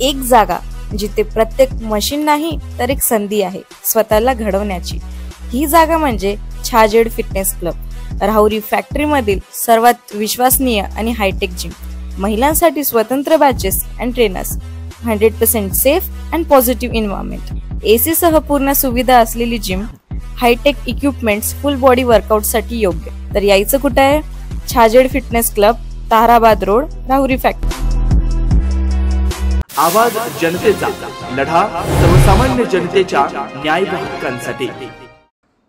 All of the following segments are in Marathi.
एक जागा जिथे प्रत्येक मशीन नाही तर एक संधी आहे स्वतःला घडवण्याची। ही जागा म्हणजे Chhajed fitness club, Rahuri factory मधील सर्वात विश्वसनीय आणि हायटेक जिम। महिलांसाठी स्वतंत्र batches and trainers, 100% safe and positive environment, AC सह पूर्ण सुविधा असलेली जिम, hitech equipments, full body workout साठी योग्य। तर यायचं कुठे आहे? Chhajed fitness club, Tarabad road, Rahuri factory. आवाज जनतेचा, लढा सर्वसामान्य जनतेच्या न्याय व हक्कांसाठी।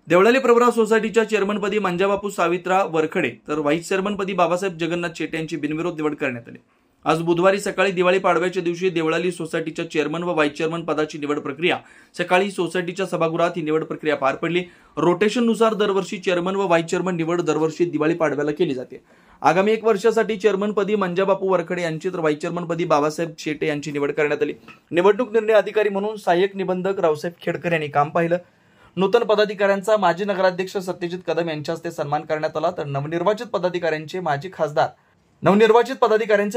देवळाली प्रवरा सोसायटीच्या चेअरमनपदी मंजाबापू सावित्रा वरखडे तर व्हाईस चेअरमनपदी बाबासाहेब जगन्नाथ शेटे यांची बिनविरोध निवड करण्यात आली। आज बुधवारी सकाळी दिवाळी पाडव्याच्या दिवशी देवळाली सोसायटीच्या चेअरमन व व्हाईस चेअरमन पदाची निवड प्रक्रिया सकाळी सोसायटीच्या सभागृहात ही निवड प्रक्रिया पार पडली। रोटेशननुसार दरवर्षी चेअरमन व व्हाईस चेअरमन निवड दरवर्षी दिवाळी पाडव्याला केली जाते। आगामी 1 वर्षासाठी चेअरमनपदी मंजाबापू वरखडे यांची तर व्हाईस चेअरमनपदी बाबासाहेब शेटे यांची निवड करण्यात आली। निवडणूक निर्णय अधिकारी म्हणून सहाय्यक निबंधक रावसाहेब खेडकर यांनी काम पाहिलं। नूतन पदाधिकाऱ्यांचा माजी नगराध्यक्ष सत्यजित कदम यांच्या हस्ते सन्मान करण्यात आला। तर नवनिर्वाचित पदाधिकाऱ्यांचे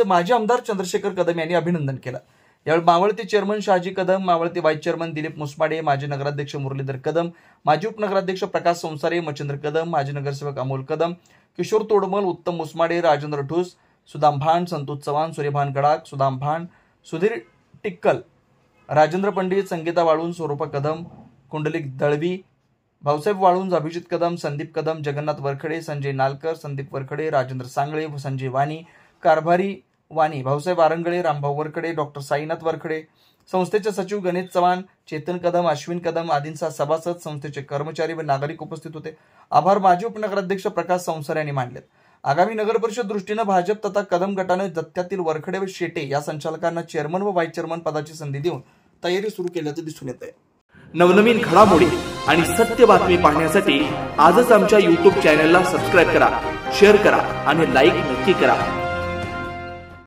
माजी आमदार चंद्रशेखर कदम यांनी अभिनंदन केलं। यावेळी मावळते चेअरमन शहाजी कदम, मावळते व्हाईस चेअरमन दिलीप मुसमाडे, माजी नगराध्यक्ष मुरलीधर कदम, माजी उपनगराध्यक्ष प्रकाश संसारे, मच्छिंद्र कदम, माजी नगरसेवक अमोल कदम, किशोर तोडमल, उत्तम मुसमाडे, राजेंद्र ठूस, सुदाम भान, संतोष चव्हाण, सूर्यभान गडाख, सुदाम भान, सुधीर टिक्कल, राजेंद्र पंडित, संगीता वाळून, स्वरूपा कदम, कुंडलिक दळवी, भाऊसाहेब वाळुंज, अभिजित कदम, संदीप कदम, जगन्नाथ वरखडे, संजय नालकर, संदीप वरखडे, राजेंद्र सांगळे, संजय वाणी, कारभारी वाणी, भाऊसाहेब आरंगळे, रामभाऊ वरखडे, डॉक्टर साईनाथ वरखडे, संस्थेचे सचिव गणेश चव्हाण, चेतन कदम, अश्विन कदम आदींचा सभासद, संस्थेचे कर्मचारी व नागरिक उपस्थित होते। आभार माजी उपनगराध्यक्ष प्रकाश संसारे यांनी मानले। आगामी नगरपरिषद दृष्टीने भाजप तथा कदम गटाने जत्त्यातील वरखडे व शेटे या संचालकांना चेअरमन व व्हाईस चेअरमन पदाची संधी देऊन तयारी सुरू केल्याचे दिसून येत आहे। नवनवीन घडामोडी आणि सत्य बातमी पाहण्यासाठी आजच आमच्या YouTube चॅनलला सबस्क्राइब करा, शेअर करा आणि लाईक नक्की करा।